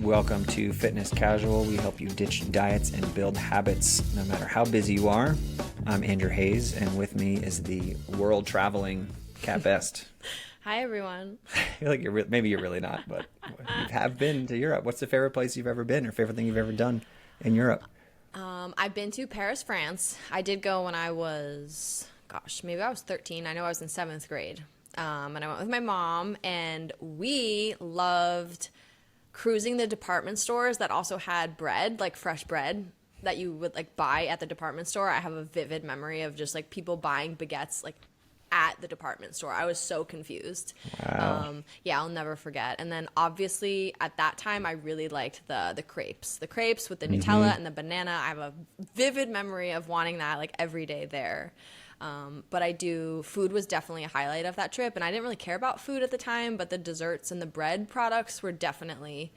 Welcome to Fitness Casual. We help you ditch diets and build habits no matter how busy you are. I'm Andrew Hayes, and with me is the world-traveling Kat Best. Hi, everyone. I feel like maybe you're really not, but you have been to Europe. What's the favorite place you've ever been or favorite thing you've ever done in Europe? I've been to Paris, France. I did go when I maybe I was 13. I know I was in 7th grade. And I went with my mom, and we loved cruising the department stores that also had bread, like fresh bread that you would like buy at the department store. I have a vivid memory of just like people buying baguettes like at the department store. I was so confused. Wow. Yeah, I'll never forget. And then obviously at that time I really liked the crepes. The crepes with the Nutella and the banana. I have a vivid memory of wanting that like every day there. But food was definitely a highlight of that trip, and I didn't really care about food at the time, but the desserts and the bread products were definitely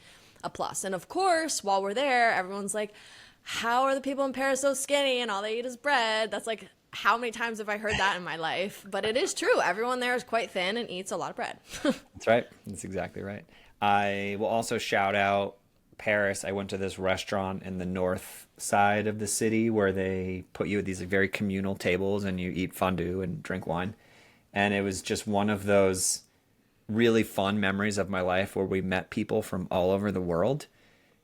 a plus. And of course, while we're there, everyone's like, how are the people in Paris so skinny and all they eat is bread? That's like, how many times have I heard that in my life? But it is true. Everyone there is quite thin and eats a lot of bread. That's right. That's exactly right. I will also shout out Paris. I went to this restaurant in the north side of the city where they put you at these like, very communal tables and you eat fondue and drink wine. And it was just one of those really fun memories of my life where we met people from all over the world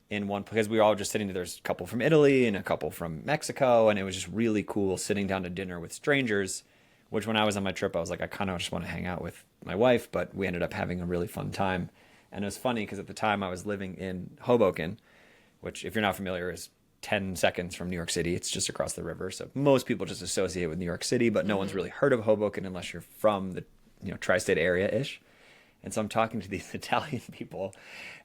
in one, because we were all just sitting there. There's a couple from Italy and a couple from Mexico, and it was just really cool sitting down to dinner with strangers, which when I was on my trip, I was like, I kind of just want to hang out with my wife, but we ended up having a really fun time. And it was funny because at the time I was living in Hoboken, which if you're not familiar is 10 seconds from New York City. It's just across the river. So most people just associate with New York City, but no one's really heard of Hoboken unless you're from the tri-state area-ish. And so I'm talking to these Italian people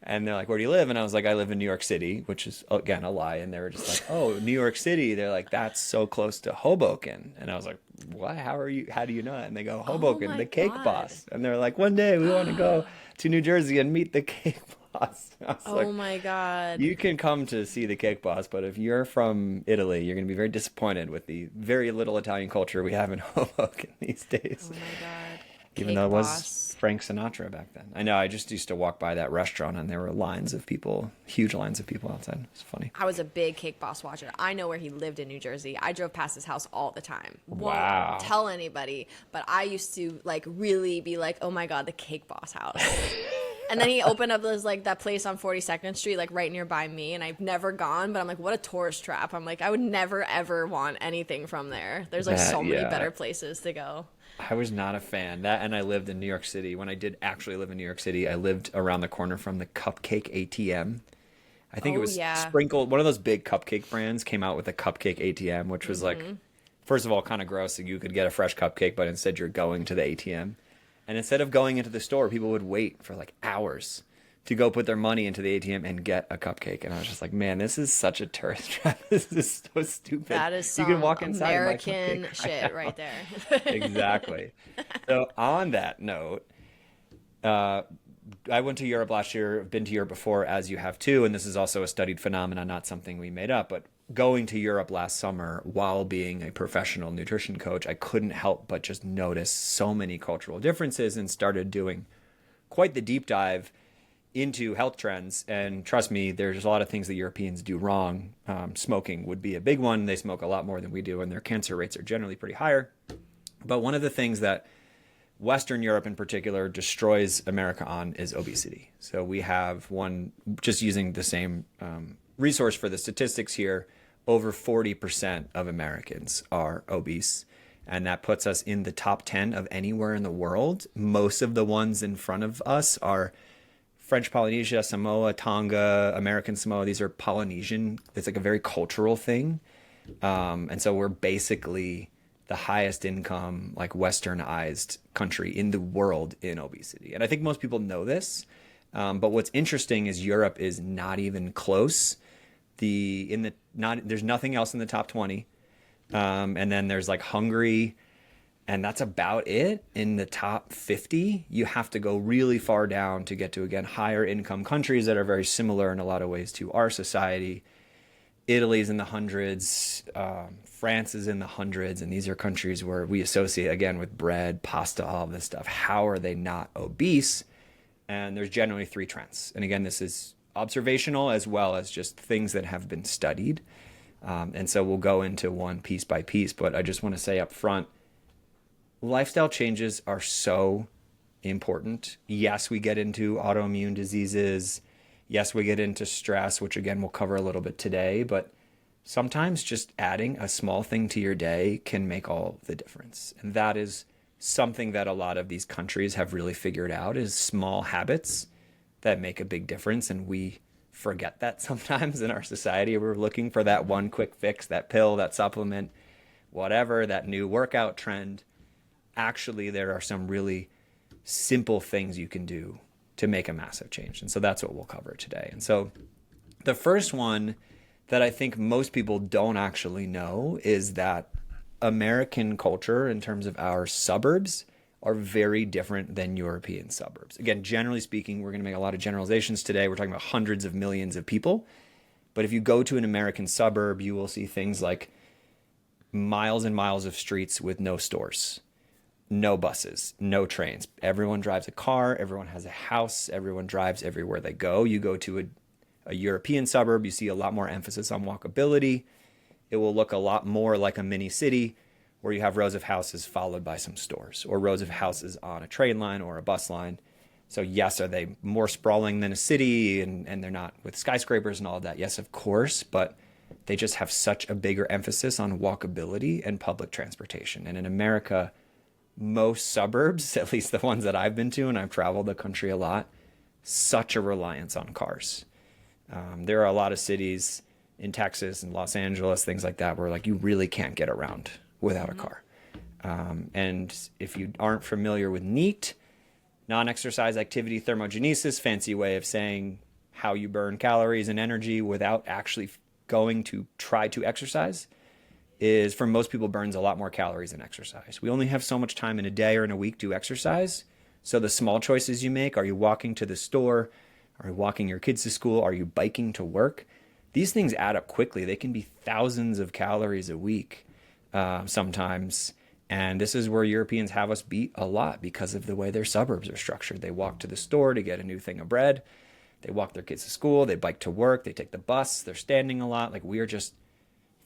and they're like, where do you live? And I was like, I live in New York City, which is, again, a lie. And they were just like, oh, New York City. They're like, that's so close to Hoboken. And I was like, what? How do you know that? And they go, Hoboken, my the cake God. boss. And they're like, one day we want to go to New Jersey and meet the cake boss. I was Oh like, my God. you can come to see the cake boss, but if you're from Italy, you're going to be very disappointed with the very little Italian culture we have in Hoboken these days. Oh my God. Even Cake though it was boss. Frank Sinatra back then. I know, I just used to walk by that restaurant and there were lines of people, huge lines of people outside. It was funny. I was a big Cake Boss watcher. I know where he lived in New Jersey. I drove past his house all the time. Wow. Won't tell anybody, but I used to like really be like, oh my God, the Cake Boss house. And then he opened up this like that place on 42nd Street, like right nearby me, and I've never gone, but I'm like, what a tourist trap. I'm like, I would never ever want anything from there. There's like so many better places to go. I was not a fan. That, and I lived in New York City. When I did actually live in New York City, I lived around the corner from the Cupcake ATM. I think it was Sprinkle. One of those big cupcake brands came out with a Cupcake ATM, which was like, first of all, kind of gross. You could get a fresh cupcake, but instead you're going to the ATM. And instead of going into the store, people would wait for like hours to go put their money into the ATM and get a cupcake. And I was just like, man, this is such a tourist trap. This is so stupid. That is some you can walk inside American shit right there. Exactly. So on that note, I went to Europe last year. I've been to Europe before, as you have too. And this is also a studied phenomenon, not something we made up. But going to Europe last summer while being a professional nutrition coach, I couldn't help but just notice so many cultural differences and started doing quite the deep dive into health trends. And trust me, there's a lot of things that Europeans do wrong. Smoking would be a big one. They smoke a lot more than we do, and their cancer rates are generally pretty higher. But one of the things that Western Europe in particular destroys America on is obesity. So we have one, just using the same resource for the statistics here, over 40% of Americans are obese. And that puts us in the top 10 of anywhere in the world. Most of the ones in front of us are French Polynesia, Samoa, Tonga, American Samoa. These are Polynesian. It's like a very cultural thing. And so we're basically the highest income, like westernized country in the world in obesity. And I think most people know this. But what's interesting is Europe is not even close. There's nothing else in the top 20. And then there's like Hungary, and that's about it. In the top 50, you have to go really far down to get to, again, higher income countries that are very similar in a lot of ways to our society. Italy's in the hundreds, France is in the hundreds, and these are countries where we associate, again, with bread, pasta, all of this stuff. How are they not obese? And there's generally three trends. And again, this is observational as well as just things that have been studied. And so we'll go into one piece by piece, but I just want to say up front, lifestyle changes are so important. Yes, we get into autoimmune diseases. Yes, we get into stress, which again, we'll cover a little bit today, but sometimes just adding a small thing to your day can make all the difference. And that is something that a lot of these countries have really figured out, is small habits that make a big difference. And we forget that sometimes in our society. We're looking for that one quick fix, that pill, that supplement, whatever, that new workout trend. Actually, there are some really simple things you can do to make a massive change. And so that's what we'll cover today. And so the first one that I think most people don't actually know is that American culture, in terms of our suburbs, are very different than European suburbs. Again, generally speaking, we're going to make a lot of generalizations today. We're talking about hundreds of millions of people. But if you go to an American suburb, you will see things like miles and miles of streets with no stores, no buses, no trains. Everyone drives a car. Everyone has a house. Everyone drives everywhere they go. You go to a European suburb, you see a lot more emphasis on walkability. It will look a lot more like a mini city where you have rows of houses followed by some stores, or rows of houses on a train line or a bus line. So yes, are they more sprawling than a city, and they're not with skyscrapers and all of that? Yes, of course, but they just have such a bigger emphasis on walkability and public transportation. And in America, most suburbs, at least the ones that I've been to, and I've traveled the country a lot, such a reliance on cars. There are a lot of cities in Texas and Los Angeles, things like that, where like you really can't get around without a car. And if you aren't familiar with NEAT, non-exercise activity thermogenesis, fancy way of saying how you burn calories and energy without actually going to try to exercise, is for most people burns a lot more calories than exercise. We only have so much time in a day or in a week to exercise. So the small choices you make, are you walking to the store? Are you walking your kids to school? Are you biking to work? These things add up quickly. They can be thousands of calories a week sometimes. And this is where Europeans have us beat a lot because of the way their suburbs are structured. They walk to the store to get a new thing of bread. They walk their kids to school. They bike to work. They take the bus. They're standing a lot. Like we are just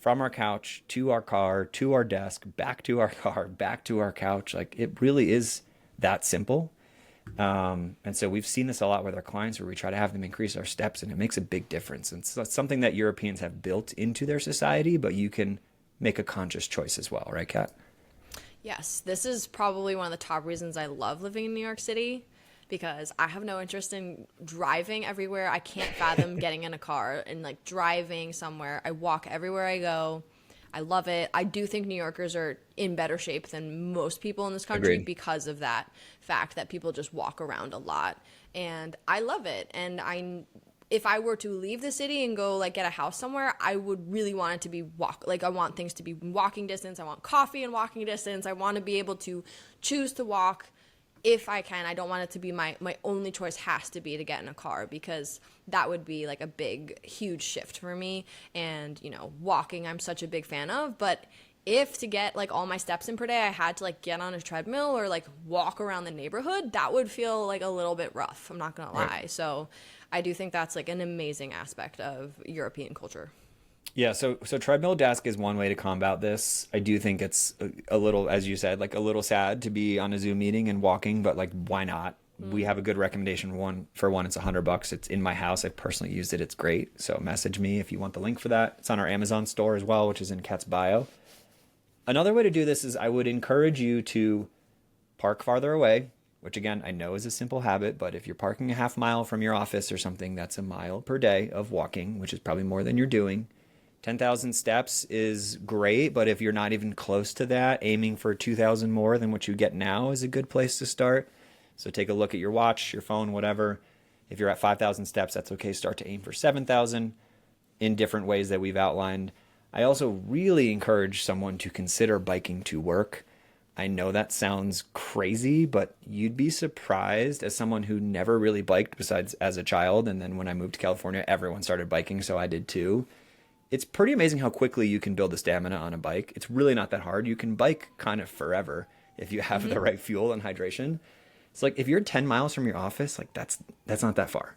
from our couch to our car, to our desk, back to our car, back to our couch. Like it really is that simple. And so we've seen this a lot with our clients where we try to have them increase our steps, and it makes a big difference. And so it's something that Europeans have built into their society, but you can make a conscious choice as well, right, Kat? Yes, this is probably one of the top reasons I love living in New York City, because I have no interest in driving everywhere. I can't fathom getting in a car and like driving somewhere. I walk everywhere I go. I love it. I do think New Yorkers are in better shape than most people in this country. Agreed. Because of that fact that people just walk around a lot. And I love it. And if I were to leave the city and go like get a house somewhere, I would really want it to be I want things to be walking distance. I want coffee in walking distance. I want to be able to choose to walk if I can. I don't want it to be my only choice has to be to get in a car, because that would be like a big, huge shift for me. And, walking, I'm such a big fan of, but if to get like all my steps in per day, I had to like get on a treadmill or like walk around the neighborhood, that would feel like a little bit rough. I'm not going to lie. Right. So I do think that's like an amazing aspect of European culture. Yeah, so treadmill desk is one way to combat this. I do think it's a little, as you said, like a little sad to be on a Zoom meeting and walking, but like, why not? We have a good recommendation. For one, it's $100. It's in my house. I've personally used it. It's great. So message me if you want the link for that. It's on our Amazon store as well, which is in Kat's bio. Another way to do this is I would encourage you to park farther away, which again, I know is a simple habit, but if you're parking a half mile from your office or something, that's a mile per day of walking, which is probably more than you're doing. 10,000 steps is great, but if you're not even close to that, aiming for 2,000 more than what you get now is a good place to start. So take a look at your watch, your phone, whatever. If you're at 5,000 steps, that's okay. Start to aim for 7,000 in different ways that we've outlined. I also really encourage someone to consider biking to work. I know that sounds crazy, but you'd be surprised, as someone who never really biked besides as a child. And then when I moved to California, everyone started biking, so I did too. It's pretty amazing how quickly you can build the stamina on a bike. It's really not that hard. You can bike kind of forever if you have the right fuel and hydration. It's like if you're 10 miles from your office, like that's not that far.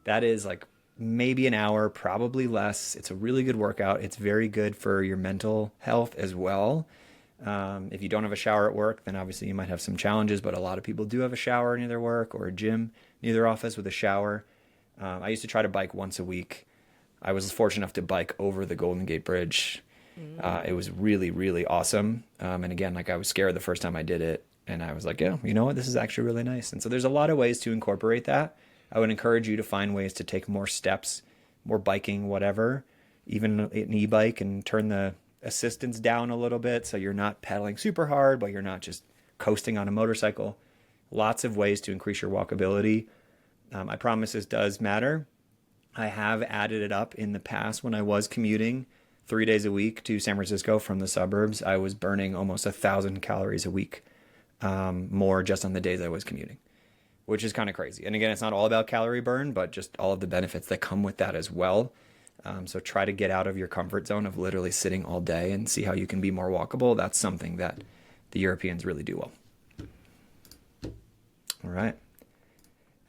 That is like maybe an hour, probably less. It's a really good workout. It's very good for your mental health as well. If you don't have a shower at work, then obviously you might have some challenges, but a lot of people do have a shower near their work or a gym near their office with a shower. I used to try to bike once a week. I was fortunate enough to bike over the Golden Gate Bridge. It was really, really awesome. And again, like I was scared the first time I did it. And I was like, yeah, you know what? This is actually really nice. And so there's a lot of ways to incorporate that. I would encourage you to find ways to take more steps, more biking, whatever, even an e-bike, and turn the assistance down a little bit so you're not pedaling super hard, but you're not just coasting on a motorcycle. Lots of ways to increase your walkability. I promise this does matter. I have added it up in the past when I was commuting 3 days a week to San Francisco from the suburbs. I was burning almost 1,000 calories a week, more just on the days I was commuting, which is kind of crazy. And again, it's not all about calorie burn, but just all of the benefits that come with that as well. So try to get out of your comfort zone of literally sitting all day and see how you can be more walkable. That's something that the Europeans really do well. All right.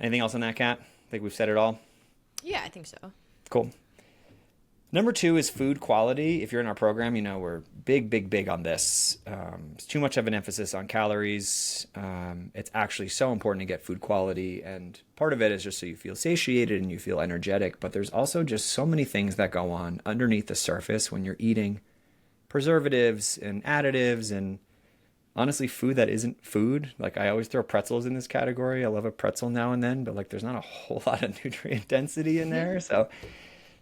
Anything else on that, Kat? I think we've said it all. Yeah, I think so. Cool. Number 2 is food quality. If you're in our program, you know we're big on this. It's too much of an emphasis on calories. It's actually so important to get food quality, and part of it is just so you feel satiated and you feel energetic, but there's also just so many things that go on underneath the surface when you're eating preservatives and additives and honestly food that isn't food. Like I always throw pretzels in this category. I love a pretzel now and then, but like there's not a whole lot of nutrient density in there. So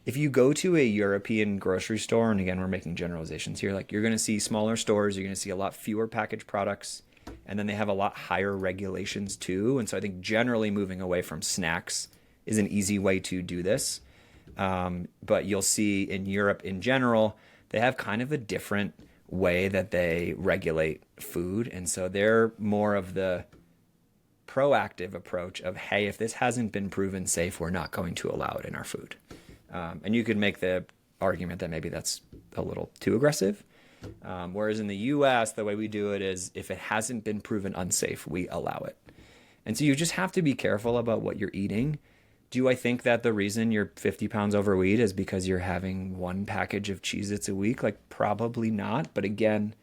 if you go to a European grocery store, and again, we're making generalizations here, like you're going to see smaller stores, you're going to see a lot fewer packaged products, and then they have a lot higher regulations too. And so I think generally moving away from snacks is an easy way to do this. But you'll see in Europe in general, they have kind of a different way that they regulate food. And so they're more of the proactive approach of, hey, if this hasn't been proven safe, we're not going to allow it in our food. And you could make the argument that maybe that's a little too aggressive. Whereas in the US, the way we do it is if it hasn't been proven unsafe, we allow it. And so you just have to be careful about what you're eating. Do I think that the reason you're 50 pounds overweight is because you're having one package of Cheez-Its a week? Like probably not. But again,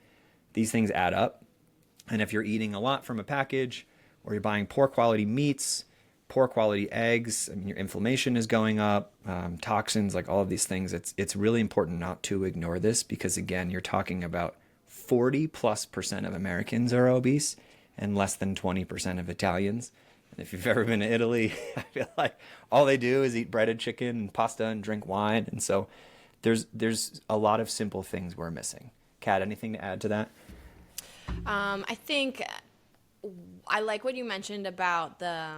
these things add up. And if you're eating a lot from a package or you're buying poor quality meats, poor quality eggs, I mean, your inflammation is going up, toxins, like all of these things. It's really important not to ignore this because again, you're talking about 40+% of Americans are obese and less than 20% of Italians. And if you've ever been to Italy, I feel like all they do is eat breaded chicken and pasta and drink wine. And so there's a lot of simple things we're missing. Kat, anything to add to that? I think I like what you mentioned about the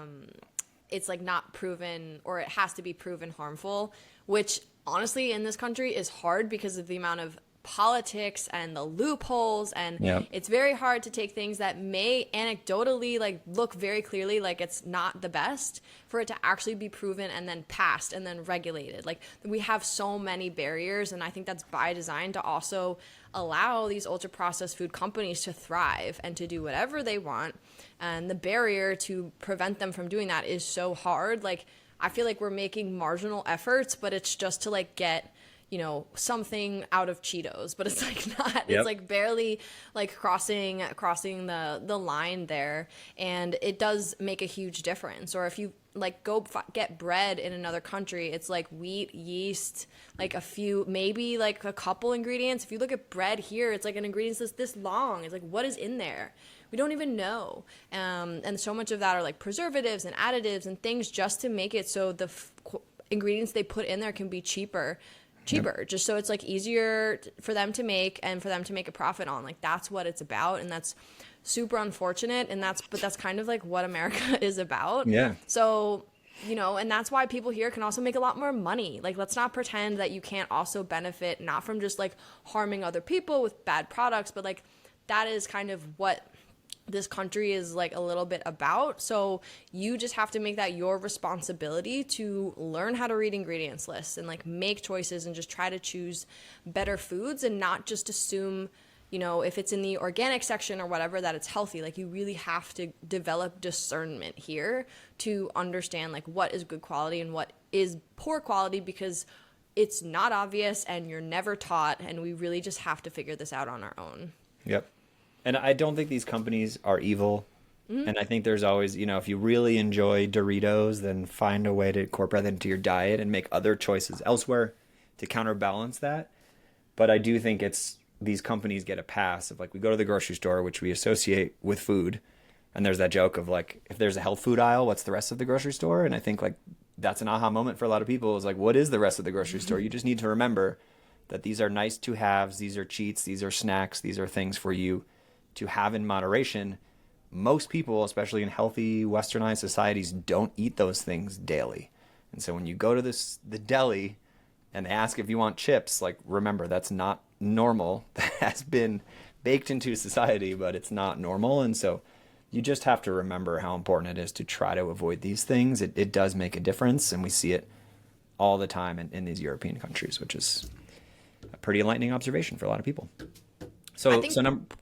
it's like not proven, or it has to be proven harmful, which honestly in this country is hard because of the amount of politics and the loopholes, and it's very hard to take things that may anecdotally like look very clearly like it's not the best for it to actually be proven and then passed and then regulated. Like we have so many barriers, and I think that's by design to also allow these ultra processed food companies to thrive and to do whatever they want, and the barrier to prevent them from doing that is so hard. Like I feel like we're making marginal efforts, but it's just to like get, you know, something out of Cheetos, but it's like not, it's like barely like crossing the line there. And it does make a huge difference. Or if you like go get bread in another country, it's like wheat, yeast, like a few, maybe like a couple ingredients. If you look at bread here, it's like an ingredient that's this long. It's like, what is in there? We don't even know. And so much of that are like preservatives and additives and things just to make it so the ingredients they put in there can be cheaper, just so it's like easier for them to make and for them to make a profit on. Like that's what it's about, and that's super unfortunate, and that's kind of like what America is about. Yeah. So, you know, and that's why people here can also make a lot more money. Like let's not pretend that you can't also benefit not from just like harming other people with bad products, but like that is kind of what this country is like a little bit about. So you just have to make that your responsibility to learn how to read ingredients lists and like make choices and just try to choose better foods and not just assume, you know, if it's in the organic section or whatever, that it's healthy. Like, you really have to develop discernment here to understand like what is good quality and what is poor quality, because it's not obvious and you're never taught, and we really just have to figure this out on our own. Yep. And I don't think these companies are evil. And I think there's always, you know, if you really enjoy Doritos, then find a way to incorporate that into your diet and make other choices elsewhere to counterbalance that. But I do think it's these companies get a pass of like, we go to the grocery store, which we associate with food. And there's that joke of like, if there's a health food aisle, what's the rest of the grocery store? And I think like that's an aha moment for a lot of people, is like, what is the rest of the grocery store? You just need to remember that these are nice to haves, these are cheats, these are snacks, these are things for you to have in moderation. Most people, especially in healthy westernized societies, don't eat those things daily. And so when you go to the deli and they ask if you want chips, like, remember, that's not normal. That has been baked into society, but it's not normal. And so you just have to remember how important it is to try to avoid these things. It does make a difference, and we see it all the time in these European countries, which is a pretty enlightening observation for a lot of people. So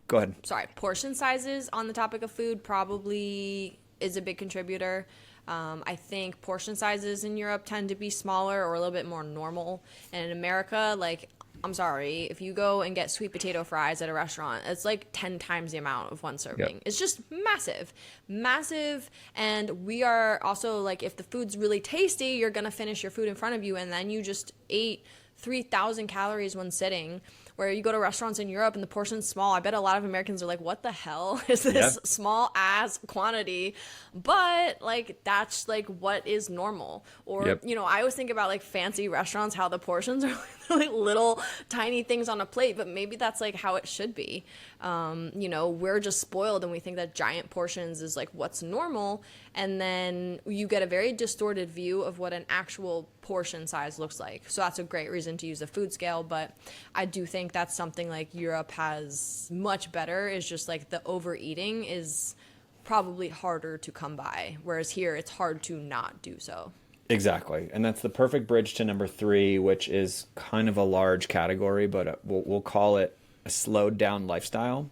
go ahead. Sorry, portion sizes on the topic of food probably is a big contributor. I think portion sizes in Europe tend to be smaller or a little bit more normal. And in America, like, I'm sorry, if you go and get sweet potato fries at a restaurant, it's like 10 times the amount of one serving. Yep. It's just massive, massive. And we are also like, if the food's really tasty, you're going to finish your food in front of you, and then you just ate 3,000 calories when sitting. Where you go to restaurants in Europe and the portion's small, I bet a lot of Americans are like, what the hell is this small ass quantity? But like, that's like what is normal. Or, you know, I always think about like fancy restaurants, how the portions are like little tiny things on a plate, but maybe that's like how it should be. You know, we're just spoiled and we think that giant portions is like what's normal. And then you get a very distorted view of what an actual portion size looks like. So that's a great reason to use a food scale. But I do think that's something like Europe has much better, is just like the overeating is probably harder to come by. Whereas here it's hard to not do so. Exactly. And that's the perfect bridge to number 3, which is kind of a large category, but we'll call it a slowed down lifestyle.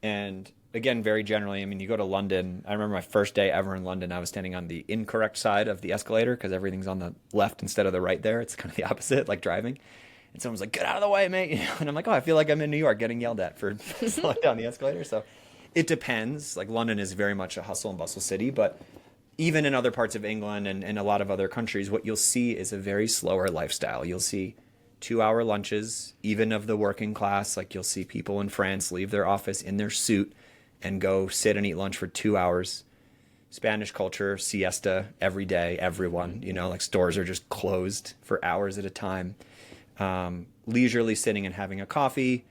And again, very generally, I mean, you go to London. I remember my first day ever in London, I was standing on the incorrect side of the escalator because everything's on the left instead of the right there. It's kind of the opposite, like driving. And someone's like, get out of the way, mate. You know? And I'm like, oh, I feel like I'm in New York getting yelled at for slowing down the escalator. So it depends. Like, London is very much a hustle and bustle city, but even in other parts of England and a lot of other countries, what you'll see is a very slower lifestyle. You'll see 2-hour lunches, even of the working class. Like, you'll see people in France leave their office in their suit and go sit and eat lunch for 2 hours. Spanish culture, siesta every day, everyone, you know, like stores are just closed for hours at a time. Leisurely sitting and having a coffee.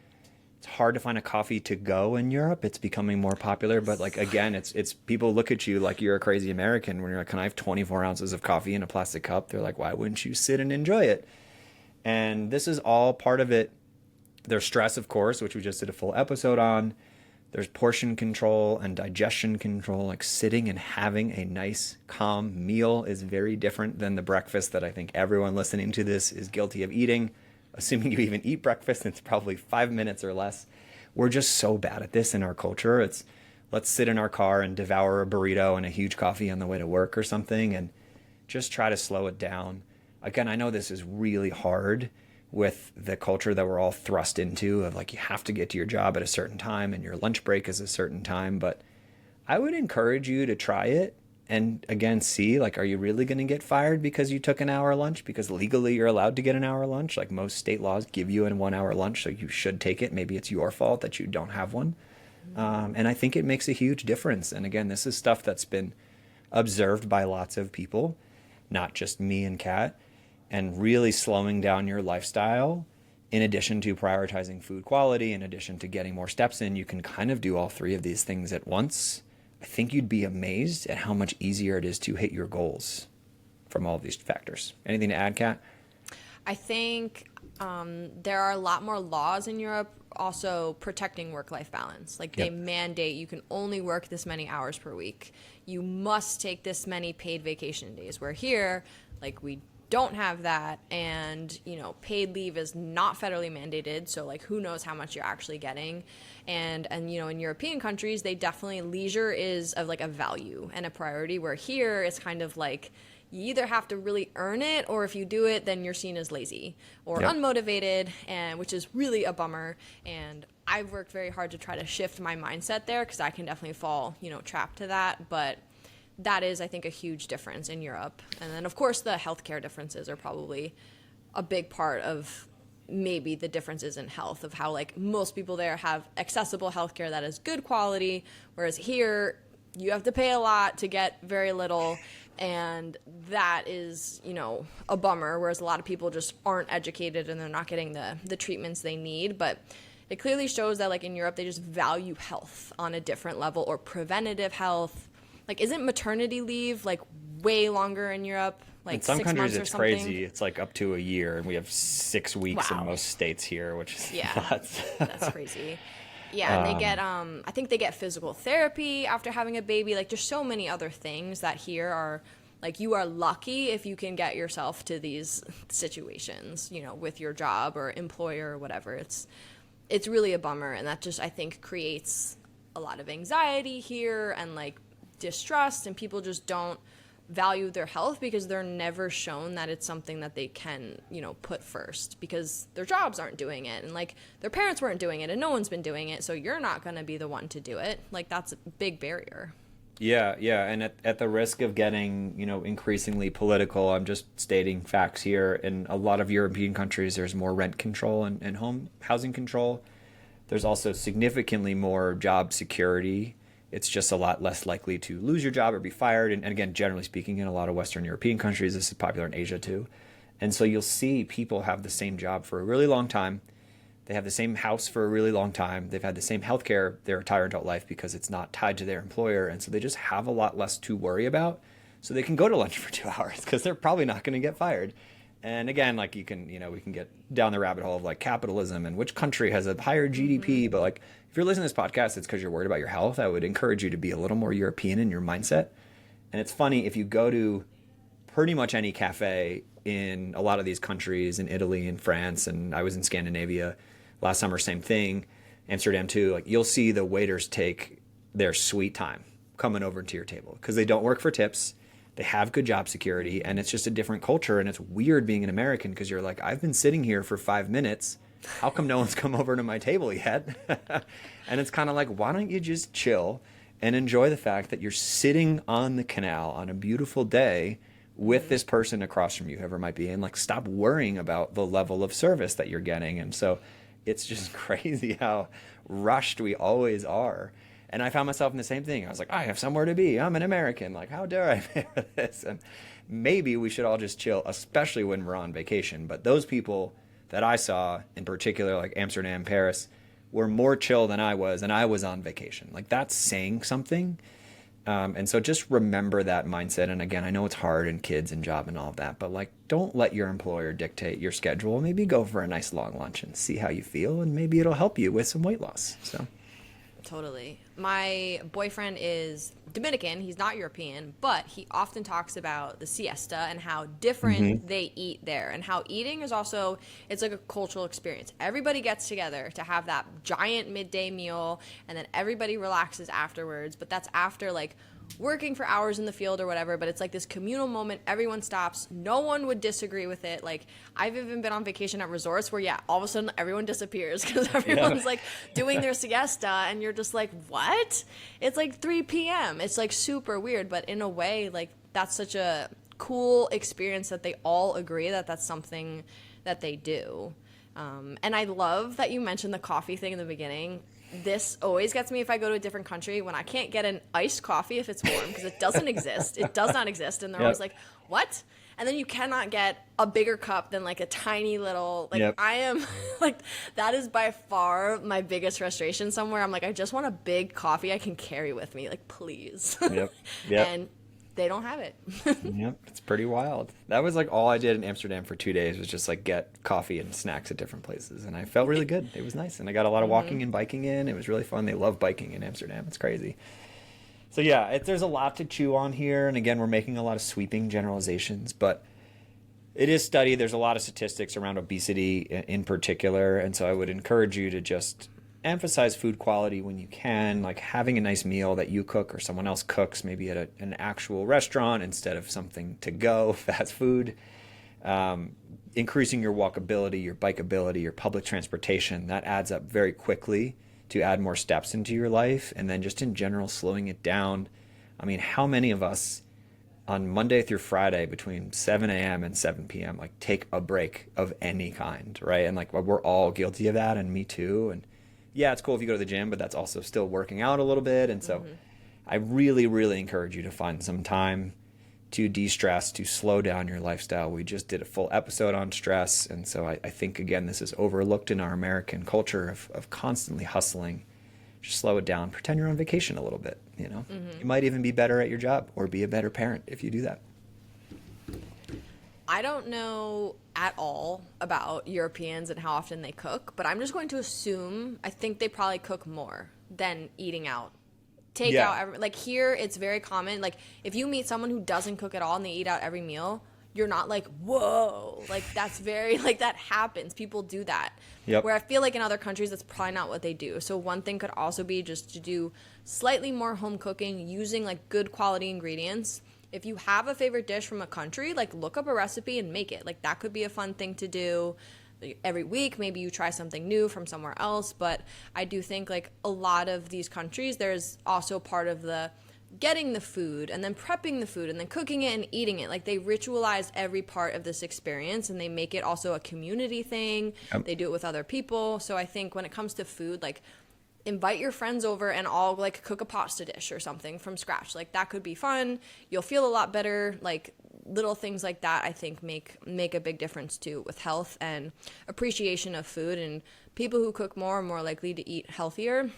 It's hard to find a coffee to go in Europe. It's becoming more popular, but like, again, it's people look at you like you're a crazy American when you're like, can I have 24 ounces of coffee in a plastic cup? They're like, why wouldn't you sit and enjoy it? And this is all part of it. There's stress, of course, which we just did a full episode on. There's portion control and digestion control. Like, sitting and having a nice, calm meal is very different than the breakfast that I think everyone listening to this is guilty of eating. Assuming you even eat breakfast, it's probably 5 minutes or less. We're just so bad at this in our culture. It's, let's sit in our car and devour a burrito and a huge coffee on the way to work or something, and just try to slow it down. Again, I know this is really hard with the culture that we're all thrust into of like, you have to get to your job at a certain time and your lunch break is a certain time. But I would encourage you to try it and again, see, like, are you really going to get fired because you took an hour lunch? Because legally you're allowed to get an hour lunch. Like, most state laws give you a 1 hour lunch, so you should take it. Maybe it's your fault that you don't have one. And I think it makes a huge difference. And again, this is stuff that's been observed by lots of people, not just me and Kat. And really slowing down your lifestyle, in addition to prioritizing food quality, in addition to getting more steps in, you can kind of do all 3 of these things at once. I think you'd be amazed at how much easier it is to hit your goals from all of these factors. Anything to add, Kat? I think there are a lot more laws in Europe also protecting work-life balance. Like, they mandate you can only work this many hours per week. You must take this many paid vacation days. Where here, like, we don't have that, and paid leave is not federally mandated, so like who knows how much you're actually getting. And in European countries, they definitely, leisure is of like a value and a priority, where here it's kind of like you either have to really earn it, or if you do it, then you're seen as lazy or unmotivated, and which is really a bummer. And I've worked very hard to try to shift my mindset there, because I can definitely fall trapped to that. But that is, I think, a huge difference in Europe. And then, of course, the healthcare differences are probably a big part of maybe the differences in health, of how like most people there have accessible healthcare that is good quality, whereas here you have to pay a lot to get very little. And that is, a bummer, whereas a lot of people just aren't educated and they're not getting the treatments they need. But it clearly shows that like in Europe, they just value health on a different level, or preventative health. Like, isn't maternity leave like way longer in Europe? Like in some 6 countries months or it's something? crazy. It's like up to a year, and we have 6 weeks Wow. in most states here, which is Yeah, nuts. that's crazy. Yeah, and they get, I think they get physical therapy after having a baby. Like, there's so many other things that here are, like, you are lucky if you can get yourself to these situations, with your job or employer or whatever. It's really a bummer, and that just, I think, creates a lot of anxiety here and, like, distrust, and people just don't value their health because they're never shown that it's something that they can, put first, because their jobs aren't doing it, and like their parents weren't doing it, and no one's been doing it, so you're not going to be the one to do it. Like, that's a big barrier. Yeah, and at the risk of getting, increasingly political, I'm just stating facts here. In a lot of European countries, there's more rent control and home housing control. There's also significantly more job security. It's just a lot less likely to lose your job or be fired. And again, generally speaking, in a lot of Western European countries, this is popular in Asia too. And so you'll see people have the same job for a really long time. They have the same house for a really long time. They've had the same healthcare their entire adult life because it's not tied to their employer. And so they just have a lot less to worry about. So they can go to lunch for 2 hours because they're probably not going to get fired. And again, like we can get down the rabbit hole of like capitalism and which country has a higher GDP. But like, if you're listening to this podcast, it's because you're worried about your health. I would encourage you to be a little more European in your mindset. And it's funny, if you go to pretty much any cafe in a lot of these countries, in Italy and France, and I was in Scandinavia last summer, same thing, Amsterdam too, like you'll see the waiters take their sweet time coming over to your table because they don't work for tips. They have good job security, and it's just a different culture. And it's weird being an American because you're like, I've been sitting here for 5 minutes. How come no one's come over to my table yet? And it's kind of like, why don't you just chill and enjoy the fact that you're sitting on the canal on a beautiful day with this person across from you, whoever it might be, and like stop worrying about the level of service that you're getting. And so it's just crazy how rushed we always are. And I found myself in the same thing. I was like, I have somewhere to be. I'm an American. Like, how dare I pay for this? And maybe we should all just chill, especially when we're on vacation. But those people that I saw, in particular, like Amsterdam, Paris, were more chill than I was, and I was on vacation. Like, that's saying something. And so just remember that mindset. And again, I know it's hard and kids and job and all of that, but like, don't let your employer dictate your schedule. Maybe go for a nice long lunch and see how you feel, and maybe it'll help you with some weight loss. So. Totally. My boyfriend is Dominican. He's not European, but he often talks about the siesta and how different they eat there, and how eating is also, it's like a cultural experience. Everybody gets together to have that giant midday meal, and then everybody relaxes afterwards. But that's after like working for hours in the field or whatever, but it's like this communal moment. Everyone stops. No one would disagree with it. Like, I've even been on vacation at resorts where, all of a sudden everyone disappears because everyone's like doing their siesta, and you're just like, what? It's like 3 p.m. It's like super weird, but in a way, like, that's such a cool experience that they all agree that that's something that they do. And I love that you mentioned the coffee thing in the beginning. This always gets me if I go to a different country when I can't get an iced coffee if it's warm, because it doesn't exist. It does not exist. And they're always like, what? And then you cannot get a bigger cup than like a tiny little, like I am like, that is by far my biggest frustration somewhere. I'm like, I just want a big coffee I can carry with me. Like, please. And they don't have it. It's pretty wild. That was like all I did in Amsterdam for 2 days was just like get coffee and snacks at different places, and I felt really good. It was nice, and I got a lot of walking and biking in. It was really fun. They love biking in Amsterdam. It's crazy. So there's a lot to chew on here, and again, we're making a lot of sweeping generalizations, but It is studied. There's a lot of statistics around obesity in particular. And so I would encourage you to just emphasize food quality when you can, like having a nice meal that you cook or someone else cooks, maybe at an actual restaurant instead of something to go, fast food. Increasing your walkability, your bikeability, your public transportation, that adds up very quickly to add more steps into your life. And then just in general, slowing it down. I mean, how many of us on Monday through Friday between 7 a.m. and 7 p.m. like take a break of any kind, right? And like we're all guilty of that, and me too. And yeah, it's cool if you go to the gym, but that's also still working out a little bit. And so I really, really encourage you to find some time to de-stress, to slow down your lifestyle. We just did a full episode on stress. And so I think, again, this is overlooked in our American culture of constantly hustling. Just slow it down. Pretend you're on vacation a little bit, you know? You might even be better at your job or be a better parent if you do that. I don't know at all about Europeans and how often they cook, but I'm just going to assume I think they probably cook more than eating out. Like here, it's very common. Like if you meet someone who doesn't cook at all and they eat out every meal, you're not like, whoa, like that's very, like that happens. People do that. Yep. Where I feel like in other countries, that's probably not what they do. So one thing could also be just to do slightly more home cooking using like good quality ingredients. If you have a favorite dish from a country, like look up a recipe and make it. Like that could be a fun thing to do. Every week, maybe you try something new from somewhere else. But I do think like a lot of these countries, there's also part of the getting the food and then prepping the food and then cooking it and eating it. Like they ritualize every part of this experience and they make it also a community thing. They do it with other people. So I think when it comes to food, like invite your friends over and all like cook a pasta dish or something from scratch. Like that could be fun. You'll feel a lot better. Like little things like that I think make a big difference too with health and appreciation of food. And people who cook more are more likely to eat healthier.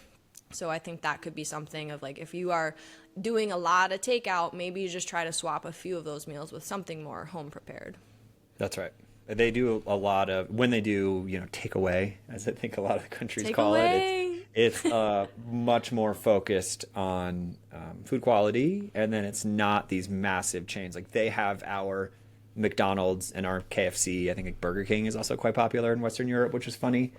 So I think that could be something of like if you are doing a lot of takeout, maybe you just try to swap a few of those meals with something more home prepared. That's right. They do a lot of, when they do, takeaway, as I think a lot of the countries call it, it's much more focused on food quality. And then it's not these massive chains. Like they have our McDonald's and our KFC. I think like Burger King is also quite popular in Western Europe, which is funny.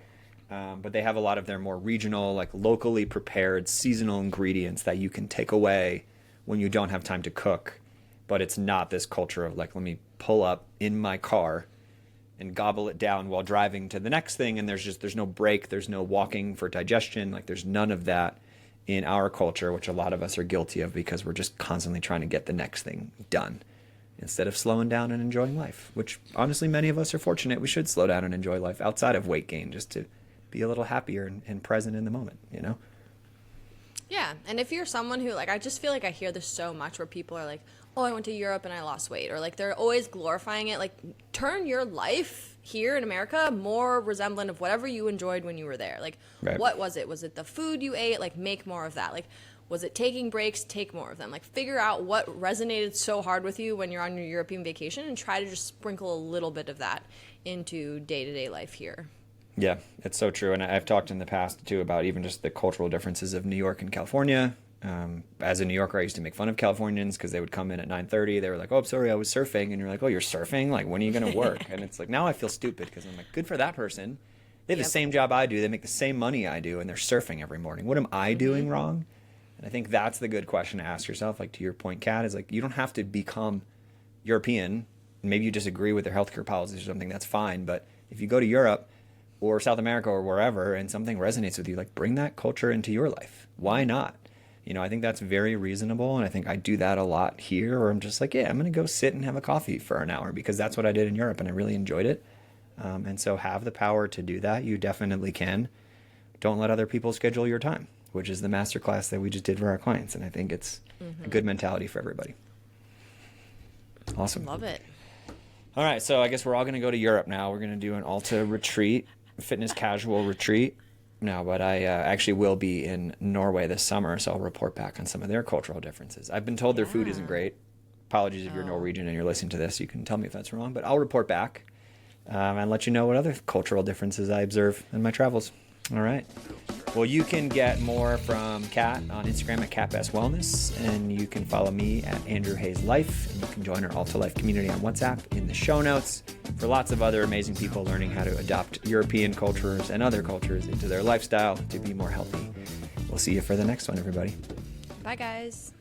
But they have a lot of their more regional, like locally prepared seasonal ingredients that you can take away when you don't have time to cook. But it's not this culture of like, let me pull up in my car and gobble it down while driving to the next thing. And there's no break. There's no walking for digestion. Like there's none of that in our culture, which a lot of us are guilty of because we're just constantly trying to get the next thing done instead of slowing down and enjoying life, which honestly, many of us are fortunate. We should slow down and enjoy life outside of weight gain just to be a little happier and present in the moment, Yeah. And if you're someone who like, I just feel like I hear this so much where people are like, oh, I went to Europe and I lost weight, or like they're always glorifying it. Like turn your life here in America more resemblant of whatever you enjoyed when you were there. Like right. What was it? Was it the food you ate? Like make more of that. Like was it taking breaks? Take more of them. Like figure out what resonated so hard with you when you're on your European vacation and try to just sprinkle a little bit of that into day-to-day life here. Yeah, it's so true. And I've talked in the past, too, about even just the cultural differences of New York and California. As a New Yorker, I used to make fun of Californians because they would come in at 9:30. They were like, oh, I'm sorry, I was surfing. And you're like, oh, you're surfing? Like, when are you going to work? And it's like, now I feel stupid because I'm like, good for that person. They have the same job I do. They make the same money I do, and they're surfing every morning. What am I doing wrong? And I think that's the good question to ask yourself. Like, to your point, Kat, is like, you don't have to become European. Maybe you disagree with their healthcare policies or something. That's fine. But if you go to Europe or South America or wherever, and something resonates with you, like bring that culture into your life. Why not? I think that's very reasonable. And I think I do that a lot here, where I'm just like, yeah, I'm going to go sit and have a coffee for an hour because that's what I did in Europe and I really enjoyed it. And so have the power to do that. You definitely can. Don't let other people schedule your time, which is the masterclass that we just did for our clients. And I think it's a good mentality for everybody. Awesome. Love it. All right. So I guess we're all going to go to Europe now. We're going to do an Alta retreat. Fitness casual retreat. No, but I actually will be in Norway this summer, so I'll report back on some of their cultural differences. I've been told their food isn't great. Apologies if you're Norwegian and you're listening to this. You can tell me if that's wrong, but I'll report back and let you know what other cultural differences I observe in my travels. All right. Well, you can get more from Kat on Instagram at CatBestWellness, and you can follow me at Andrew Hayes Life, and you can join our Alta Life community on WhatsApp in the show notes for lots of other amazing people learning how to adopt European cultures and other cultures into their lifestyle to be more healthy. We'll see you for the next one, everybody. Bye, guys.